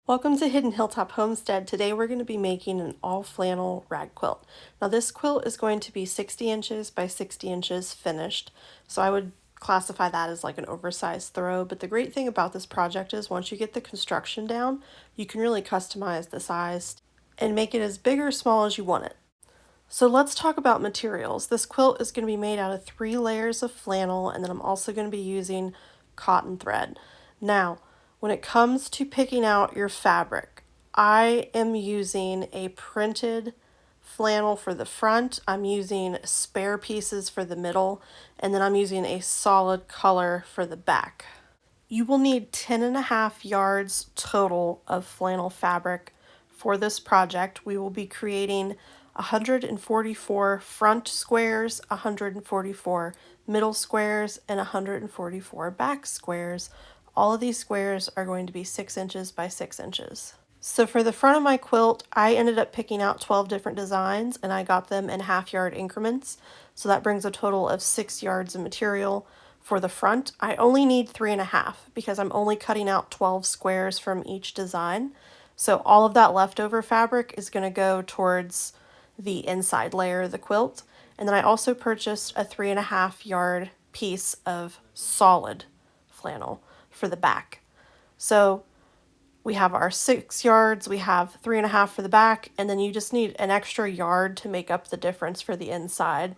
Welcome to Hidden Hilltop Homestead. Today we're going to be making an all flannel rag quilt. Now this quilt is going to be 60 inches by 60 inches finished, so I would classify that as like an oversized throw, but the great thing about this project is once you get the construction down, you can really customize the size and make it as big or small as you want it. So let's talk about materials. This quilt is going to be made out of 3 layers of flannel, and then I'm also going to be using cotton thread. Now, when it comes to picking out your fabric, I am using a printed flannel for the front, I'm using spare pieces for the middle, and then I'm using a solid color for the back. You will need 10.5 yards total of flannel fabric for this project. We will be creating 144 front squares, 144 middle squares, and 144 back squares. All of these squares are going to be 6 inches by 6 inches. So for the front of my quilt, I ended up picking out 12 different designs and I got them in half-yard increments. So that brings a total of 6 yards of material. For the front, I only need 3.5 because I'm only cutting out 12 squares from each design. So all of that leftover fabric is going to go towards the inside layer of the quilt. And then I also purchased a 3.5 yard piece of solid flannel for the back. So we have our 6 yards, we have 3.5 for the back, and then you just need an extra yard to make up the difference for the inside.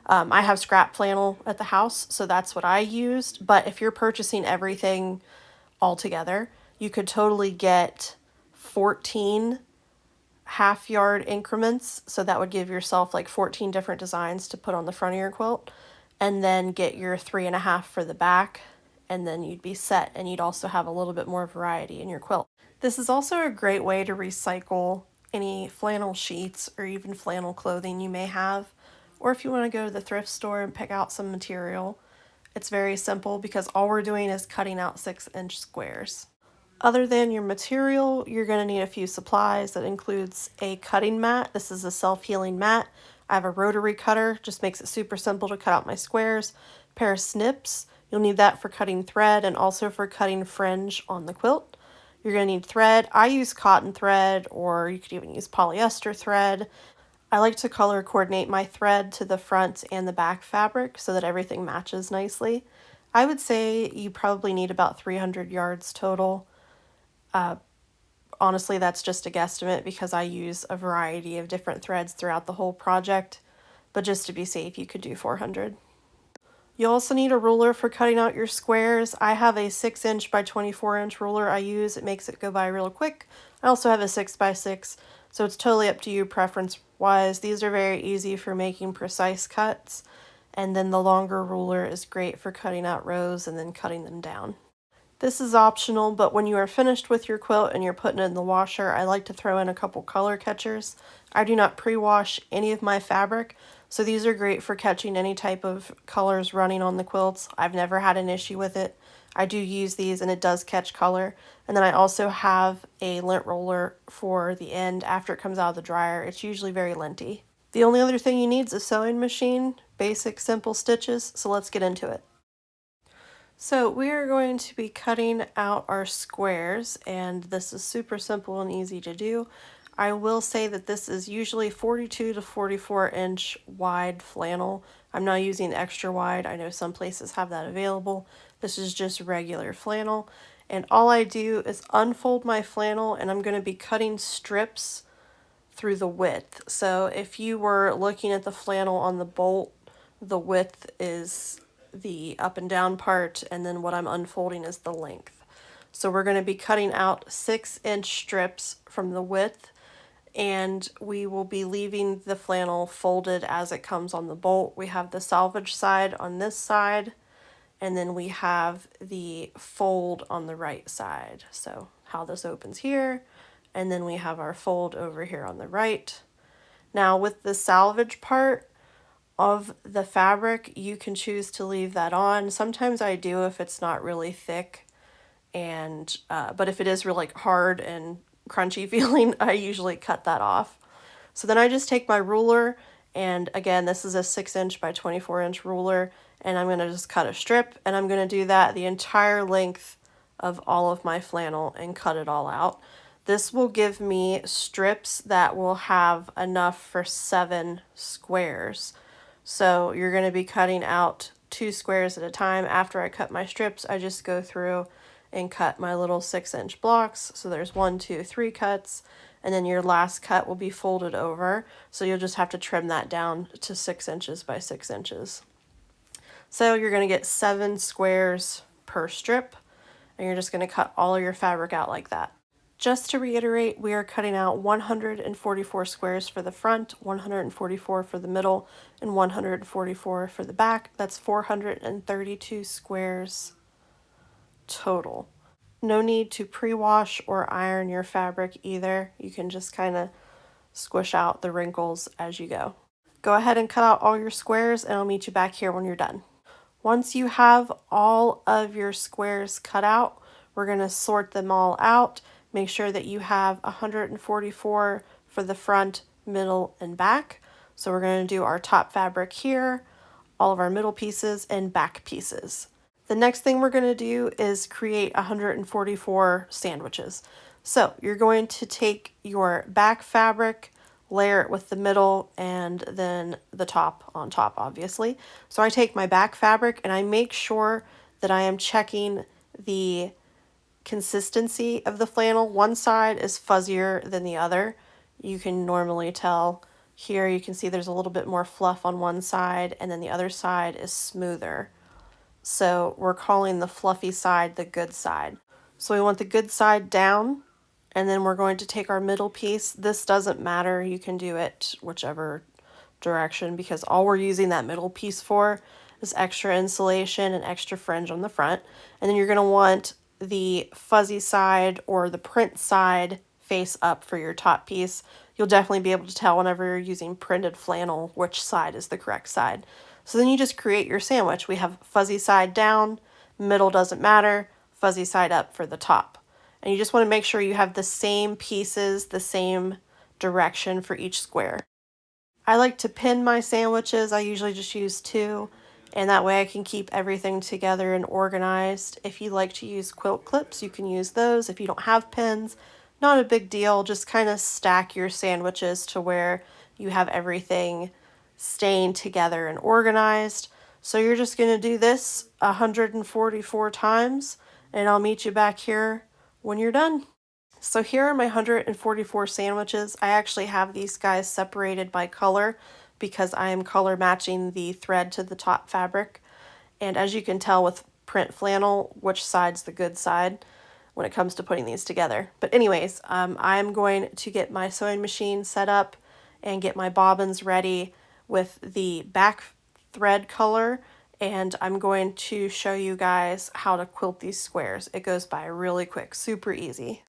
I have scrap flannel at the house, so that's what I used. But if you're purchasing everything all together, you could totally get 14 half-yard increments. So that would give yourself like 14 different designs to put on the front of your quilt, and then get your 3.5 for the back, and then you'd be set, and you'd also have a little bit more variety in your quilt. This is also a great way to recycle any flannel sheets or even flannel clothing you may have. Or if you want to go to the thrift store and pick out some material, it's very simple because all we're doing is cutting out 6-inch squares. Other than your material, you're going to need a few supplies. That includes a cutting mat. This is a self-healing mat. I have a rotary cutter, just makes it super simple to cut out my squares. A pair of snips. You'll need that for cutting thread and also for cutting fringe on the quilt. You're going to need thread. I use cotton thread, or you could even use polyester thread. I like to color coordinate my thread to the front and the back fabric so that everything matches nicely. I would say you probably need about 300 yards total. Honestly, that's just a guesstimate because I use a variety of different threads throughout the whole project, but just to be safe, you could do 400. You also need a ruler for cutting out your squares. I have a 6-inch by 24-inch ruler I use. It makes it go by real quick. I also have a 6x6, so it's totally up to you preference-wise. These are very easy for making precise cuts, and then the longer ruler is great for cutting out rows and then cutting them down. This is optional, but when you are finished with your quilt and you're putting it in the washer, I like to throw in a couple color catchers. I do not pre-wash any of my fabric, so these are great for catching any type of colors running on the quilts. I've never had an issue with it. I do use these and it does catch color. And then I also have a lint roller for the end after it comes out of the dryer. It's usually very linty. The only other thing you need is a sewing machine, basic simple stitches, so let's get into it. So we are going to be cutting out our squares, and this is super simple and easy to do. I will say that this is usually 42 to 44 inch wide flannel. I'm not using extra wide. I know some places have that available. This is just regular flannel. And all I do is unfold my flannel, and I'm going to be cutting strips through the width. So if you were looking at the flannel on the bolt, the width is the up and down part, and then what I'm unfolding is the length. So we're going to be cutting out 6-inch strips from the width, and we will be leaving the flannel folded as it comes on the bolt. We have the salvage side on this side, and then we have the fold on the right side. So how this opens here, and then we have our fold over here on the right. Now with the salvage part of the fabric, you can choose to leave that on. Sometimes I do if it's not really thick, and but if it is really hard and crunchy feeling, I usually cut that off. So then I just take my ruler, and again, this is a 6-inch by 24-inch ruler, and I'm going to just cut a strip, and I'm going to do that the entire length of all of my flannel and cut it all out. This will give me strips that will have enough for 7 squares. So you're going to be cutting out 2 squares at a time. After I cut my strips, I just go through and cut my little 6-inch blocks. So there's 1, 2, 3 cuts, and then your last cut will be folded over. So you'll just have to trim that down to 6 inches by 6 inches. So you're going to get 7 squares per strip, and you're just going to cut all of your fabric out like that. Just to reiterate, we are cutting out 144 squares for the front, 144 for the middle, and 144 for the back. That's 432 squares total. No need to pre-wash or iron your fabric either. You can just kind of squish out the wrinkles as you go. Go ahead and cut out all your squares, and I'll meet you back here when you're done. Once you have all of your squares cut out, we're going to sort them all out. Make sure that you have 144 for the front, middle, and back. So we're going to do our top fabric here, all of our middle pieces, and back pieces. The next thing we're going to do is create 144 sandwiches. So you're going to take your back fabric, layer it with the middle, and then the top on top, obviously. So I take my back fabric and I make sure that I am checking the consistency of the flannel. One side is fuzzier than the other. You can normally tell here. You can see there's a little bit more fluff on one side, and then the other side is smoother. So we're calling the fluffy side the good side. So we want the good side down, and then we're going to take our middle piece. This doesn't matter. You can do it whichever direction, because all we're using that middle piece for is extra insulation and extra fringe on the front. And then you're going to want the fuzzy side or the print side face up for your top piece. You'll definitely be able to tell whenever you're using printed flannel which side is the correct side. So then you just create your sandwich. We have fuzzy side down, middle doesn't matter, fuzzy side up for the top. And you just want to make sure you have the same pieces, the same direction for each square. I like to pin my sandwiches. I usually just use 2, and that way I can keep everything together and organized. If you like to use quilt clips, you can use those. If you don't have pins, not a big deal. Just kind of stack your sandwiches to where you have everything staying together and organized. So you're just going to do this 144 times, and I'll meet you back here when you're done. So here are my 144 sandwiches. I actually have these guys separated by color because I am color matching the thread to the top fabric. And as you can tell with print flannel, which side's the good side when it comes to putting these together. But anyways, I'm going to get my sewing machine set up and get my bobbins ready with the back thread color, and I'm going to show you guys how to quilt these squares. It goes by really quick, super easy.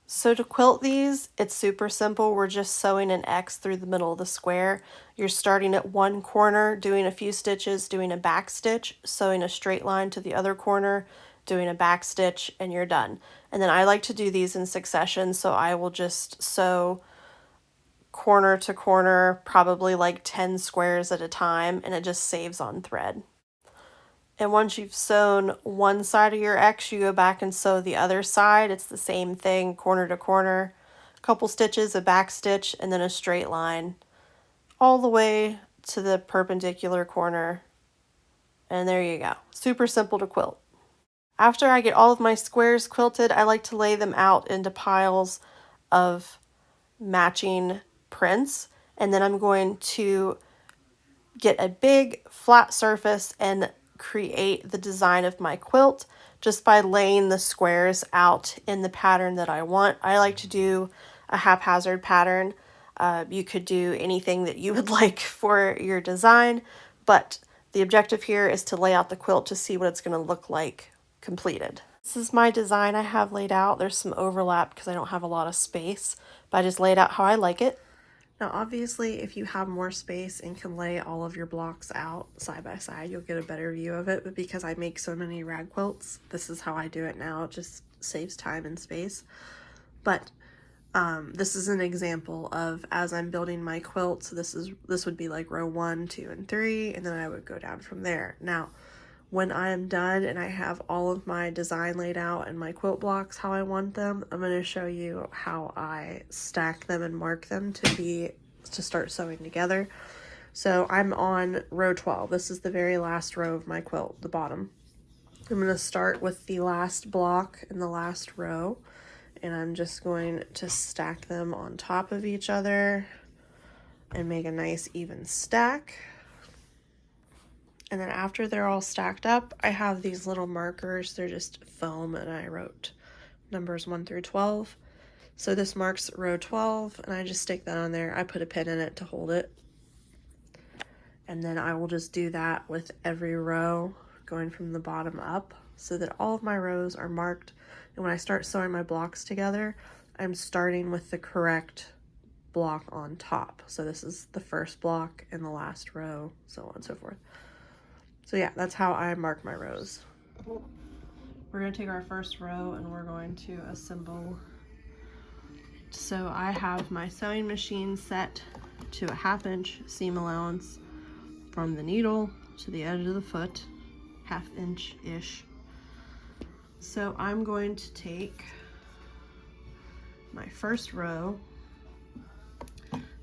So to quilt these, it's super simple. We're just sewing an X through the middle of the square. You're starting at one corner, doing a few stitches, doing a back stitch, sewing a straight line to the other corner, doing a back stitch, and you're done. And then I like to do these in succession, so I will just sew corner to corner, probably like 10 squares at a time, and it just saves on thread. And once you've sewn one side of your X, you go back and sew the other side. It's the same thing, corner to corner, a couple stitches, a back stitch, and then a straight line all the way to the perpendicular corner. And there you go. Super simple to quilt. After I get all of my squares quilted, I like to lay them out into piles of matching prints. And then I'm going to get a big flat surface and create the design of my quilt just by laying the squares out in the pattern that I want. I like to do a haphazard pattern. You could do anything that you would like for your design, but the objective here is to lay out the quilt to see what it's going to look like completed. This is my design I have laid out. There's some overlap because I don't have a lot of space, but I just laid out how I like it. Now, obviously, if you have more space and can lay all of your blocks out side by side, you'll get a better view of it. But because I make so many rag quilts, this is how I do it now. It just saves time and space. But this is an example of as I'm building my quilt. So this would be like row 1, 2, and 3, and then I would go down from there. Now, when I am done and I have all of my design laid out and my quilt blocks how I want them, I'm going to show you how I stack them and mark them to start sewing together. So I'm on row 12. This is the very last row of my quilt, the bottom. I'm going to start with the last block in the last row, and I'm just going to stack them on top of each other and make a nice even stack. And then after they're all stacked up, I have these little markers. They're just foam, and I wrote numbers 1 through 12. So this marks row 12, and I just stick that on there. I put a pin in it to hold it. And then I will just do that with every row going from the bottom up so that all of my rows are marked. And when I start sewing my blocks together, I'm starting with the correct block on top. So this is the first block in the last row, so on and so forth. So yeah, that's how I mark my rows. We're going to take our first row and we're going to assemble. So I have my sewing machine set to a 1/2 inch seam allowance from the needle to the edge of the foot, 1/2 inch-ish. So I'm going to take my first row.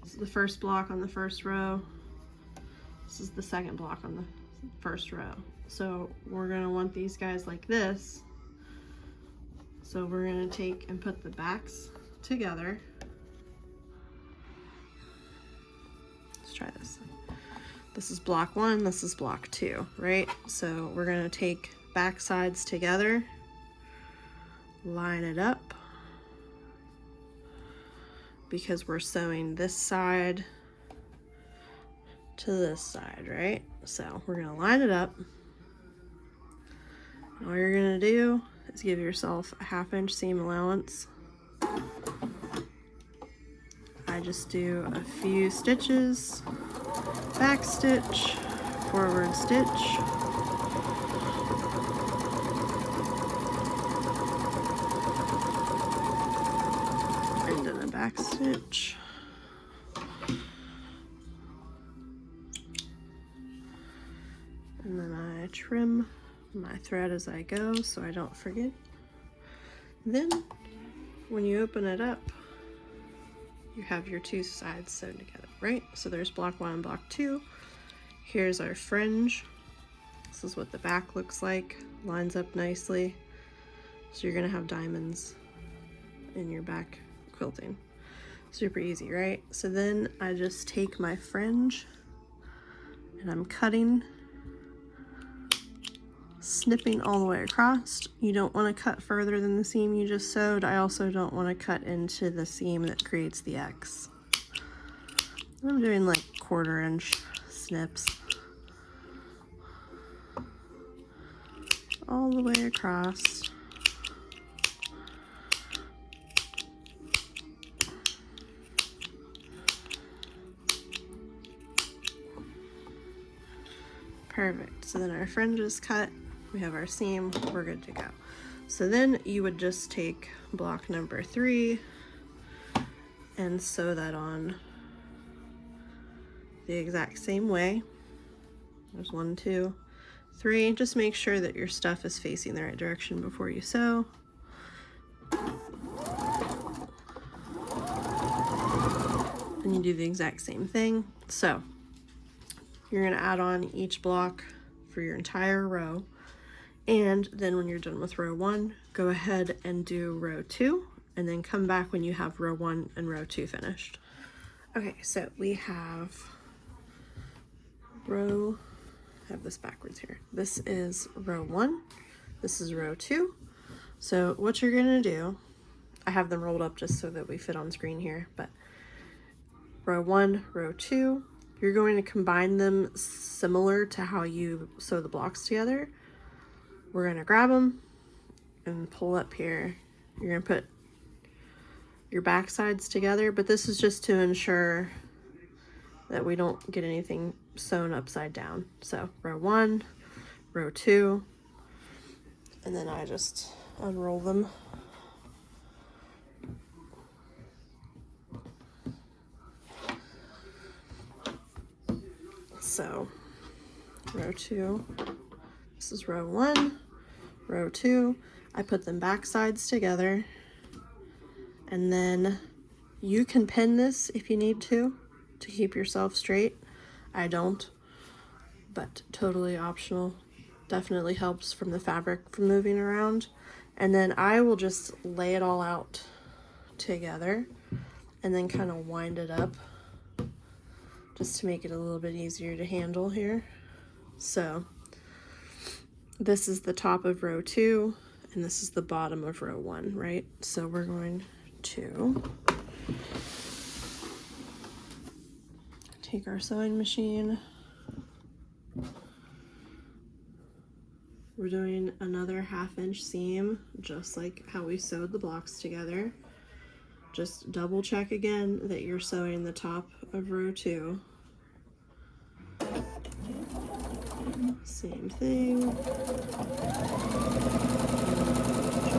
This is the first block on the first row. This is the second block on the first row. So we're going to want these guys like this. So we're going to take and put the backs together. Let's try this. This is block 1, this is block 2, right? So we're going to take back sides together, line it up, because we're sewing this side to this side, right? So we're going to line it up. And all you're going to do is give yourself a 1/2 inch seam allowance. I just do a few stitches, back stitch, forward stitch, and then a back stitch, and then I trim my thread as I go so I don't forget. Then when you open it up, you have your two sides sewn together, right? So there's block 1 and block 2. Here's our fringe. This is what the back looks like. Lines up nicely. So you're gonna have diamonds in your back quilting. Super easy, right? So then I just take my fringe and I'm cutting, snipping all the way across. You don't want to cut further than the seam you just sewed. I also don't want to cut into the seam that creates the X. I'm doing like 1/4 inch snips all the way across. Perfect. So then our fringe is cut. We have our seam. We're good to go. So then you would just take block number 3 and sew that on the exact same way. There's 1, 2, 3. Just make sure that your stuff is facing the right direction before you sew. And you do the exact same thing. So you're going to add on each block for your entire row. And then when you're done with row 1, go ahead and do row 2, and then come back when you have row 1 and row 2 finished. Okay, so we have I have this backwards here. This is row 1, this is row 2. So what you're gonna do, I have them rolled up just so that we fit on screen here, but row 1, row 2, you're going to combine them similar to how you sew the blocks together. We're gonna grab them and pull up here. You're gonna put your back sides together, but this is just to ensure that we don't get anything sewn upside down. So row 1, row 2, and then I just unroll them. So row 2, This is row 1, row 2. I put them back sides together, and then you can pin this if you need to keep yourself straight. I don't, but totally optional. Definitely helps from the fabric from moving around. And then I will just lay it all out together and then kind of wind it up just to make it a little bit easier to handle here. So this is the top of row 2 and this is the bottom of row 1, right? So we're going to take our sewing machine. We're doing another 1/2 inch seam, just like how we sewed the blocks together. Just double check again that you're sewing the top of row 2. Same thing.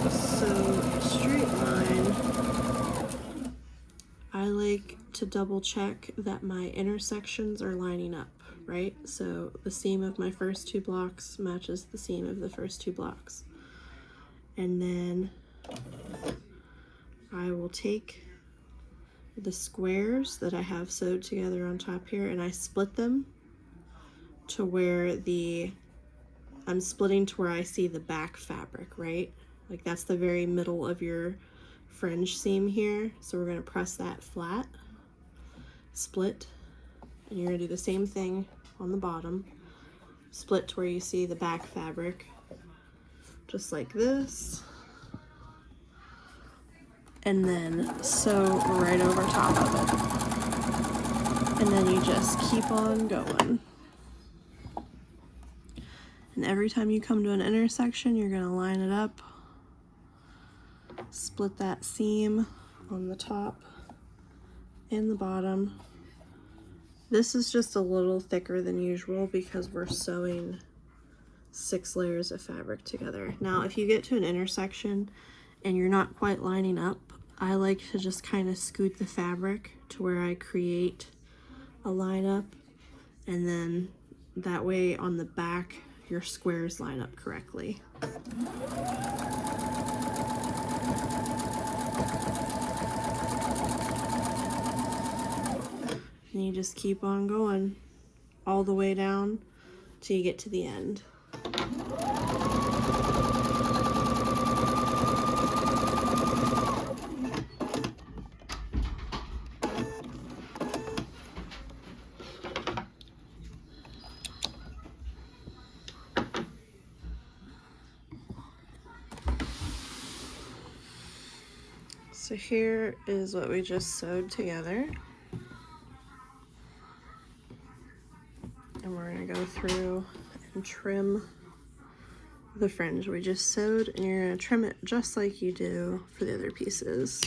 Just sew a straight line. I like to double check that my intersections are lining up, right? So the seam of my first 2 blocks matches the seam of the first 2 blocks. And then I will take the squares that I have sewed together on top here and I split them to where I'm splitting to where I see the back fabric, right? Like that's the very middle of your fringe seam here. So we're going to press that flat, split, and you're going to do the same thing on the bottom. Split to where you see the back fabric, just like this. And then sew right over top of it. And then you just keep on going. And every time you come to an intersection, you're going to line it up, split that seam on the top and the bottom. This is just a little thicker than usual because we're sewing 6 layers of fabric together. Now, if you get to an intersection and you're not quite lining up, I like to just kind of scoot the fabric to where I create a line up, and then that way on the back your squares line up correctly. And you just keep on going all the way down till you get to the end. So here is what we just sewed together. And we're going to go through and trim the fringe we just sewed, and you're going to trim it just like you do for the other pieces.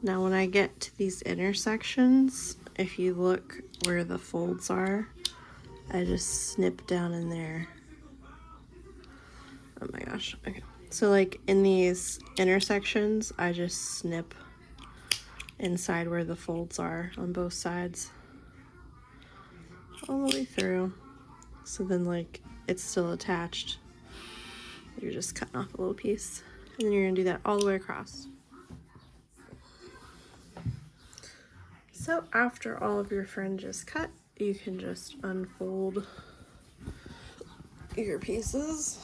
Now when I get to these intersections, if you look where the folds are, I just snip down in there. Oh my gosh, okay. So like in these intersections, I just snip inside where the folds are on both sides, all the way through. So then like it's still attached. You're just cutting off a little piece. And then you're gonna do that all the way across. So after all of your fringe is cut, you can just unfold your pieces.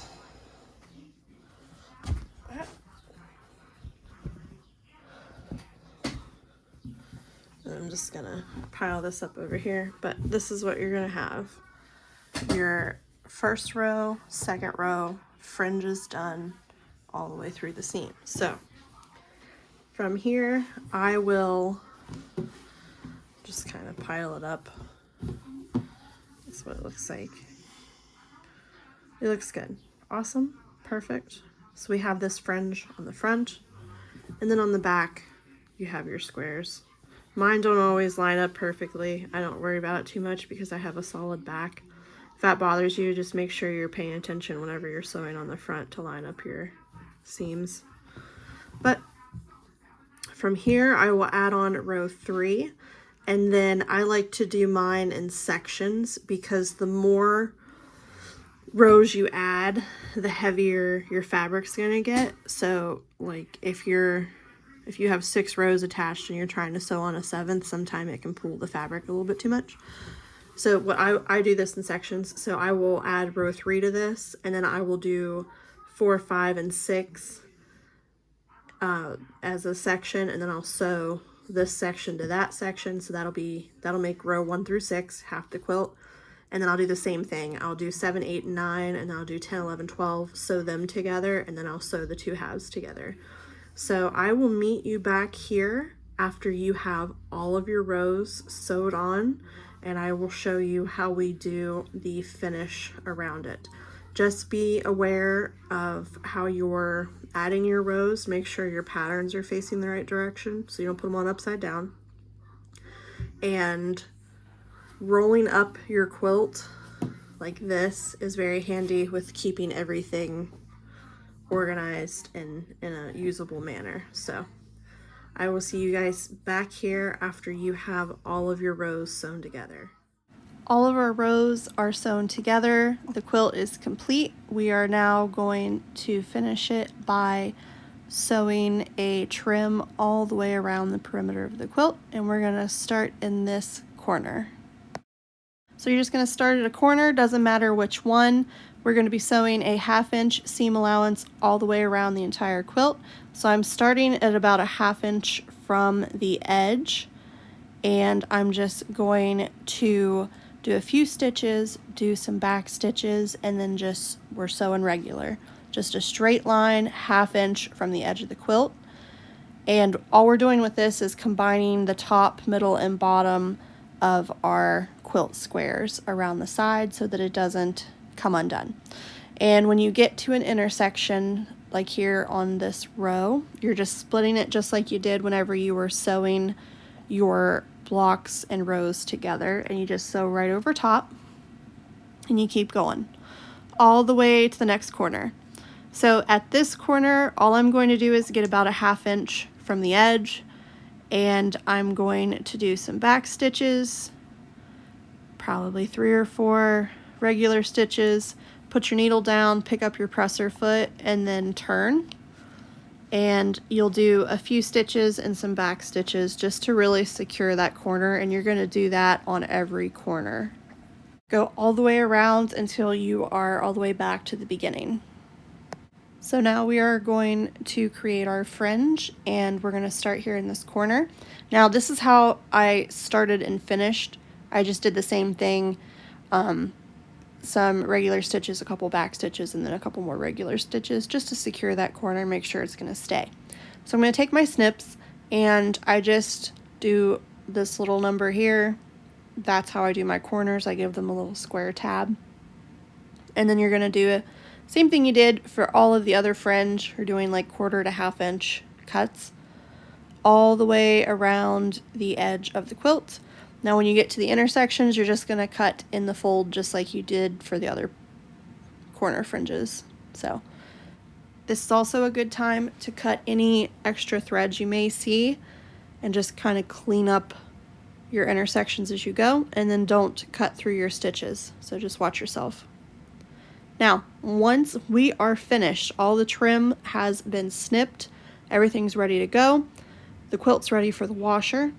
And I'm just gonna pile this up over here, but this is what you're gonna have. Your first row, second row, fringe is done all the way through the seam. So from here, I will just kind of pile it up. That's what it looks like. It looks good. Awesome. Perfect. So we have this fringe on the front, And then on the back, you have your squares. Mine don't always line up perfectly. I don't worry about it too much because I have a solid back. If that bothers you, just make sure you're paying attention whenever you're sewing on the front to line up your seams. But from here, I will add on row 3, and then I like to do mine in sections because the more rows you add, the heavier your fabric's gonna get. So like if you have 6 rows attached and you're trying to sew on a 7th, sometime it can pull the fabric a little bit too much. So what I do this in sections. So I will add row 3 to this, and then I will do 4, 5, and 6 as a section, and then I'll sew this section to that section. So that'll make row 1 through 6, half the quilt. And then I'll do the same thing. I'll do 7, 8, and 9, and then I'll do 10, 11, 12, sew them together, and then I'll sew the 2 halves together. So I will meet you back here after you have all of your rows sewed on, and I will show you how we do the finish around it. Just be aware of how you're adding your rows. Make sure your patterns are facing the right direction so you don't put them on upside down. And rolling up your quilt like this is very handy with keeping everything organized and in a usable manner. So I will see you guys back here after you have all of your rows sewn together. All of our rows are sewn together. The quilt is complete. We are now going to finish it by sewing a trim all the way around the perimeter of the quilt, and we're going to start in this corner. So you're just going to start at a corner, doesn't matter which one. We're going to be sewing a 1/2 inch seam allowance all the way around the entire quilt. So I'm starting at about a 1/2 inch from the edge, and I'm just going to do a few stitches, do some back stitches, and then we're sewing regular. Just a straight line, 1/2 inch from the edge of the quilt. And all we're doing with this is combining the top, middle, and bottom of our quilt squares around the side so that it doesn't come undone. And when you get to an intersection, like here on this row, you're just splitting it just like you did whenever you were sewing your blocks and rows together, and you just sew right over top, and you keep going all the way to the next corner. So at this corner, all I'm going to do is get about a 1/2 inch from the edge, and I'm going to do some back stitches, probably 3 or 4 regular stitches. Put your needle down, pick up your presser foot, and then turn. And you'll do a few stitches and some back stitches just to really secure that corner, and you're going to do that on every corner. Go all the way around until you are all the way back to the beginning. So now we are going to create our fringe, and we're going to start here in this corner. Now this is how I started and finished. I just did the same thing, some regular stitches, a couple back stitches, and then a couple more regular stitches just to secure that corner and make sure it's going to stay. So I'm going to take my snips, and I just do this little number here. That's how I do my corners. I give them a little square tab. And then you're going to do it same thing you did for all of the other fringe. You're doing like 1/4 to 1/2 inch cuts all the way around the edge of the quilt. Now when you get to the intersections, you're just going to cut in the fold just like you did for the other corner fringes. So this is also a good time to cut any extra threads you may see and just kind of clean up your intersections as you go, and then don't cut through your stitches. So just watch yourself. Now, once we are finished, all the trim has been snipped, everything's ready to go, the quilt's ready for the washer.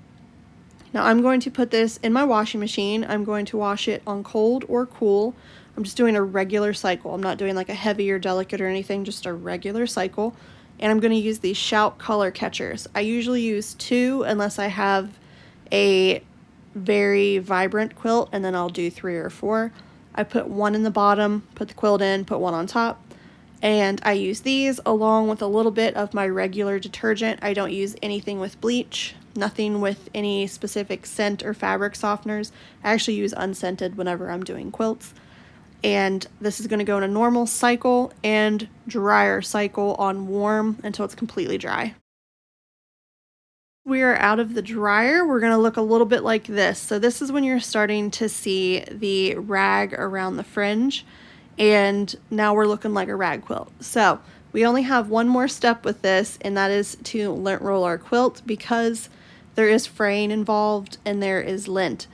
Now I'm going to put this in my washing machine. I'm going to wash it on cold or cool. I'm just doing a regular cycle. I'm not doing like a heavy or delicate or anything, just a regular cycle. And I'm going to use these Shout color catchers. I usually use 2 unless I have a very vibrant quilt, and then I'll do 3 or 4. I put 1 in the bottom, put the quilt in, put 1 on top, and I use these along with a little bit of my regular detergent. I don't use anything with bleach, nothing with any specific scent or fabric softeners. I actually use unscented whenever I'm doing quilts. And this is going to go in a normal cycle and drier cycle on warm until it's completely dry. We are out of the dryer. We're going to look a little bit like this. So this is when you're starting to see the rag around the fringe, and now we're looking like a rag quilt. So we only have one more step with this, and that is to lint roll our quilt because there is fraying involved and there is lint.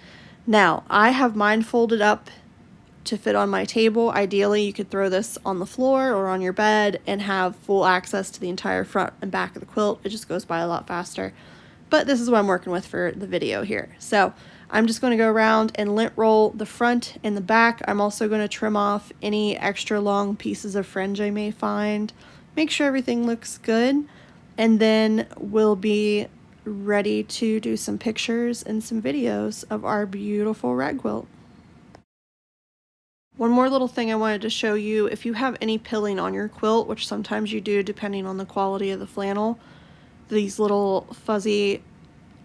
Now I have mine folded up to fit on my table. Ideally, you could throw this on the floor or on your bed and have full access to the entire front and back of the quilt. It just goes by a lot faster. But this is what I'm working with for the video here. So I'm just going to go around and lint roll the front and the back. I'm also going to trim off any extra long pieces of fringe I may find. Make sure everything looks good. And then we'll be ready to do some pictures and some videos of our beautiful rag quilt. One more little thing I wanted to show you, if you have any pilling on your quilt, which sometimes you do depending on the quality of the flannel, these little fuzzy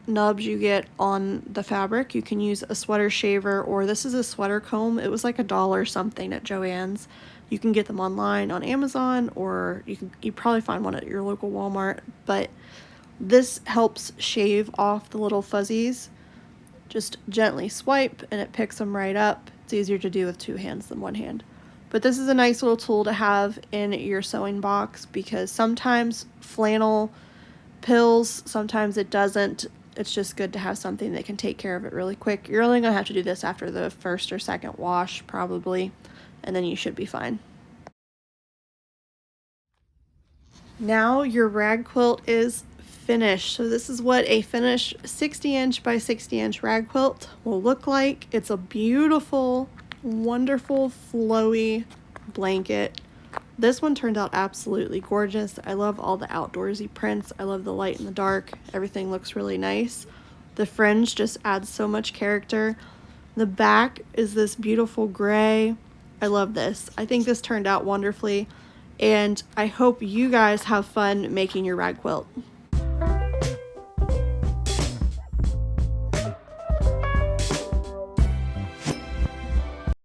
nubs you get on the fabric, you can use a sweater shaver, or this is a sweater comb. It was like $1 something at Joann's. You can get them online on Amazon, or you probably find one at your local Walmart, but this helps shave off the little fuzzies. Just gently swipe and it picks them right up. It's easier to do with 2 hands than 1 hand. But this is a nice little tool to have in your sewing box because sometimes flannel pills, sometimes it doesn't. It's just good to have something that can take care of it really quick. You're only going to have to do this after the first or second wash probably, and then you should be fine. Now your rag quilt is finished. So this is what a finished 60-inch by 60-inch rag quilt will look like. It's a beautiful, wonderful, flowy blanket. This one turned out absolutely gorgeous. I love all the outdoorsy prints. I love the light and the dark. Everything looks really nice. The fringe just adds so much character. The back is this beautiful gray. I love this. I think this turned out wonderfully, and I hope you guys have fun making your rag quilt.